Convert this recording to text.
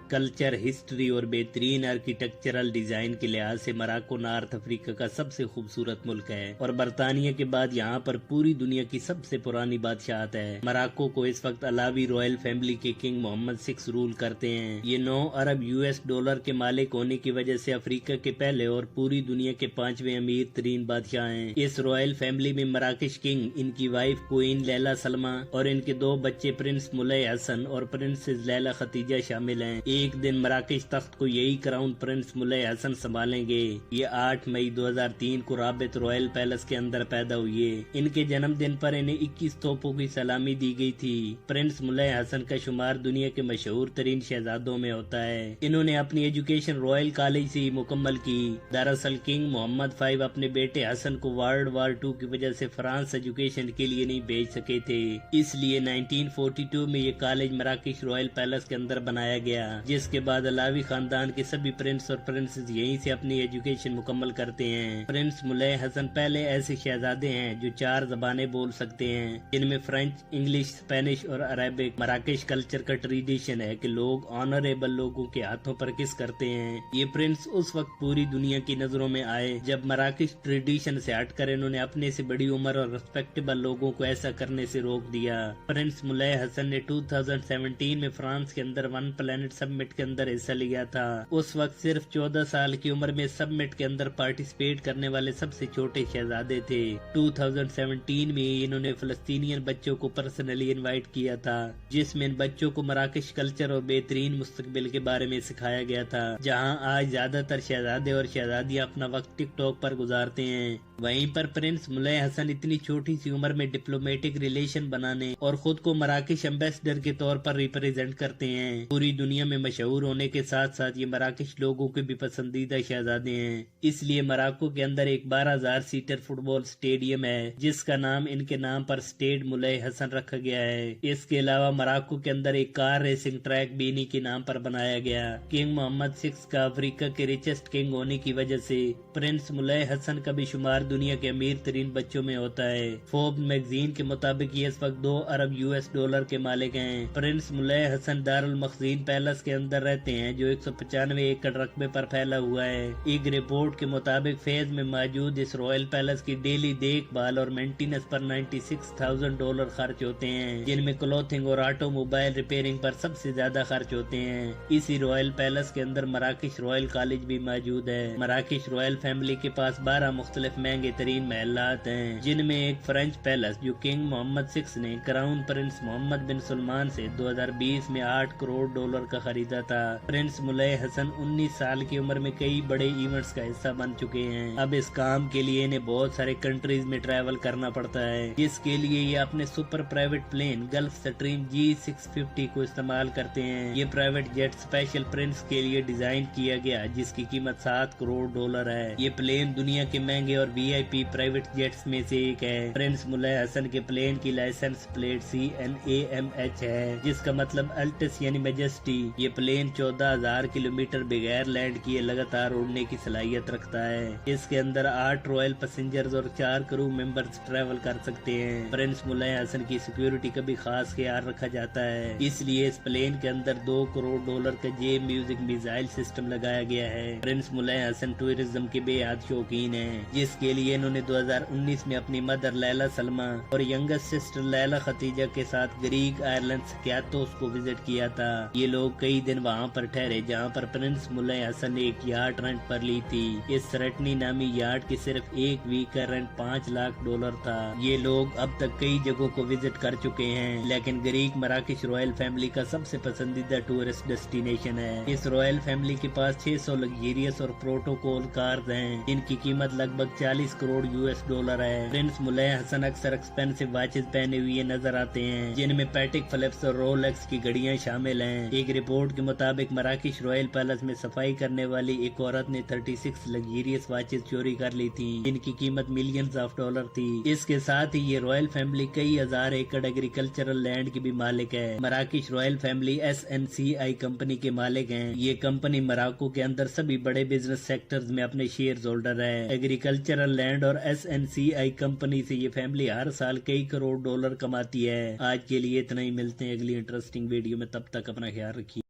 Culture, history اور بہترین architectural design کے لحاظ سے مراکو نارتھ افریقہ کا سب سے خوبصورت ملک ہے اور برطانیہ کے بعد یہاں پر پوری دنیا کی سب سے پرانی بادشاہت ہے۔ مراکو کو اس وقت علاوی رائل فیملی کے کنگ محمد 6 رول کرتے ہیں۔ یہ 9 ارب US کے مالک ہونے کی وجہ سے افریقہ کے پہلے اور پوری دنیا کے 5ویں امیر ترین بادشاہ ہیں۔ اس رائل فیملی میں مراکش کنگ، ان کی وائف کوئین لیلا سلمہ اور ان کے 2 بچے پرنس ملئے حسن اور پرنسز لیلا ختیجہ شامل ہیں۔ ایک دن مراکش تخت کو یہی کراؤن پرنس ملئے حسن سنبھالیں گے۔ یہ 8 مئی 2003 کو رابط رائل پیلس کے اندر پیدا ہوئے۔ ان کے جنم دن پر انہیں 21 توپوں کی سلامی دی گئی تھی۔ پرنس ملئے حسن کا شمار دنیا کے مشہور ترین شہزادوں میں ہوتا ہے۔ انہوں نے اپنی ایجوکیشن رائل کالج سے ہی مکمل کی۔ دراصل کنگ محمد 5 اپنے بیٹے حسن کو ورلڈ وار 2 کی وجہ سے فرانس ایجوکیشن کے لیے نہیں بھیج سکے تھے، اس لیے 1942 میں یہ کالج مراکش رائل پیلس کے اندر بنایا گیا، جس کے بعد علاوی خاندان کے سبھی پرنس اور پرنسز یہیں سے اپنی ایجوکیشن مکمل کرتے ہیں۔ پرنس ملئے حسن پہلے ایسے شہزادے ہیں جو 4 زبانیں بول سکتے ہیں، جن میں فرینچ، انگلش، اسپینش اور عربک۔ مراکش کلچر کا ٹریڈیشن ہے کہ لوگ آنریبل لوگوں کے ہاتھوں پر کس کرتے ہیں۔ یہ پرنس اس وقت پوری دنیا کی نظروں میں آئے جب مراکش ٹریڈیشن سے ہٹ کر انہوں نے اپنے سے بڑی عمر اور ریسپیکٹیبل لوگوں کو ایسا کرنے سے روک دیا۔ پرنس ملئے حسن نے 2017 میں فرانس کے اندر ون پلانٹ سمٹ کے اندر حصہ لیا تھا۔ اس وقت صرف 14 سال کی عمر میں سمٹ کے اندر پارٹیسپیٹ کرنے والے سب سے چھوٹے شہزادے تھے۔ 2017 میں انہوں نے فلسطینین بچوں کو پرسنلی انوائٹ کیا تھا، جس میں ان بچوں کو مراکش کلچر اور بہترین مستقبل کے بارے میں سکھایا گیا تھا۔ جہاں آج زیادہ تر شہزادے اور شہزادیاں اپنا وقت ٹک ٹاک پر گزارتے ہیں، وہیں پر پرنس ملئے حسن اتنی چھوٹی سی عمر میں ڈپلومیٹک ریلیشن بنانے اور خود کو مراکش ایمبیسڈر کے طور پر ریپرزینٹ کرتے ہیں۔ پوری دنیا میں مشہور ہونے کے ساتھ ساتھ یہ مراکش لوگوں کے بھی پسندیدہ شہزادے ہیں، اس لیے مراکو کے اندر ایک 12,000 سیٹر فٹ بال اسٹیڈیم ہے جس کا نام ان کے نام پر اسٹیڈ ملئے حسن رکھا گیا ہے۔ اس کے علاوہ مراکو کے اندر ایک کار ریسنگ ٹریک بھی انہی کے نام پر بنایا گیا۔ کنگ محمد 6 کا افریقہ کے ریچسٹ کنگ ہونے کی وجہ سے پرنس ملئے حسن کا بھی شمار دنیا کے امیر ترین بچوں میں ہوتا ہے۔ فوربس میگزین کے مطابق یہ اس وقت 2 ارب US کے مالک ہیں۔ پرنس ملئے حسن دارالمخزین پیلس کے اندر رہتے ہیں جو 195 ایکڑ رقبے پر پھیلا ہوا ہے۔ ایک رپورٹ کے مطابق فیز میں موجود اس رائل پیلس کی ڈیلی دیکھ بھال اور مینٹیننس پر $96,000 خرچ ہوتے ہیں، جن میں کلوتھنگ اور آٹو موبائل ریپیئرنگ پر سب سے زیادہ خرچ ہوتے ہیں۔ اسی رائل پیلس کے اندر مراکش رائل کالج بھی موجود ہے۔ مراکش رائل فیملی کے پاس 12 مختلف مہنگے ترین محلات ہیں، جن میں ایک فرینچ پیلس جو کنگ محمد 6 نے کراؤن پرنس محمد بن سلمان سے 2020 میں $8 کروڑ کا خریدا تھا۔ پرنس ملئے حسن 19 سال کی عمر میں کئی بڑے ایونٹس کا حصہ بن چکے ہیں۔ اب اس کام کے لیے انہیں بہت سارے کنٹریز میں ٹریول کرنا پڑتا ہے، جس کے لیے یہ اپنے super private plane Gulfstream G650 کو استعمال کرتے ہیں۔ یہ پرائیویٹ جیٹ اسپیشل پرنس کے لیے ڈیزائن کیا گیا جس کی قیمت $7 کروڑ ہے۔ یہ پلین دنیا کے مہنگے اور VIP پرائیویٹ جیٹس میں سے ایک ہے۔ پرنس ملئے حسن کے پلین کی لائسنس پلیٹ CNAMH ہے، جس کا مطلب الٹس یعنی میجسٹی۔ یہ پلین 14,000 کلومیٹر بغیر لینڈ کیے لگاتار اڑنے کی صلاحیت رکھتا ہے۔ اس کے اندر 8 رائل پیسنجرز اور 4 کرو ممبرز ٹریول کر سکتے ہیں۔ پرنس ملئے حسن کی سیکیورٹی کا بھی خاص خیال رکھا جاتا ہے، اس لیے اس پلین کے اندر $2 کروڑ کا جے میوزک میزائل سسٹم لگایا گیا ہے۔ پرنس ملئے حسن ٹورزم کے بے حد شوقین ہیں، جس کے لیے انہوں نے 2019 میں اپنی مدر لیلا سلمہ اور ینگسٹ سسٹر لیلا ختیجہ کے ساتھ گریک آئرلینڈ سکیاتوس کو وزٹ کیا تھا۔ یہ لوگ کئی دن وہاں پر ٹھہرے جہاں پر پرنس ملئے حسن نے ایک یاٹ رینٹ پر لی تھی۔ اس سرٹنی نامی یاٹ کی صرف ایک ویک کا رینٹ $5 لاکھ تھا۔ یہ لوگ اب تک کئی جگہوں کو وزٹ کر چکے ہیں، لیکن گریک مراکش رائل فیملی کا سب سے پسندیدہ ٹورسٹ ڈیسٹینیشن ہے۔ اس رائل فیملی کے پاس 600 لگزیریس اور پروٹوکول کارز ہیں، جن کی قیمت لگ بھگ $40 کروڑ ہے۔ پرنس ملئے حسن اکثر ایکسپینسو واچز پہنے ہوئے نظر آتے ہیں، جن میں پیٹک فلپس اور رولکس کی گھڑیاں شامل ہیں۔ ایک رپورٹ کے مطابق مراکش رائل پیلس میں صفائی کرنے والی ایک عورت نے 36 لگزیریس واچز چوری کر لی تھی، جن کی قیمت ملینز آف ڈالر تھی۔ اس کے ساتھ ہی یہ رائل فیملی کئی ہزار ایکڑ ایگریکلچرل لینڈ کی بھی مالک ہے۔ مراکش رائل فیملی SNCI کمپنی کے مالک ہیں۔ یہ کمپنی مراکو کے اندر سبھی بڑے بزنس سیکٹرز میں اپنے شیئرز ہولڈر ہے۔ ایگریکلچرل لینڈ اور SNCI کمپنی سے یہ فیملی ہر سال کئی کروڑ ڈالر کماتی ہے۔ آج کے لیے اتنا ہی، ملتے ہیں اگلی انٹرسٹنگ ویڈیو میں، تب تک اپنا خیال رکھیے۔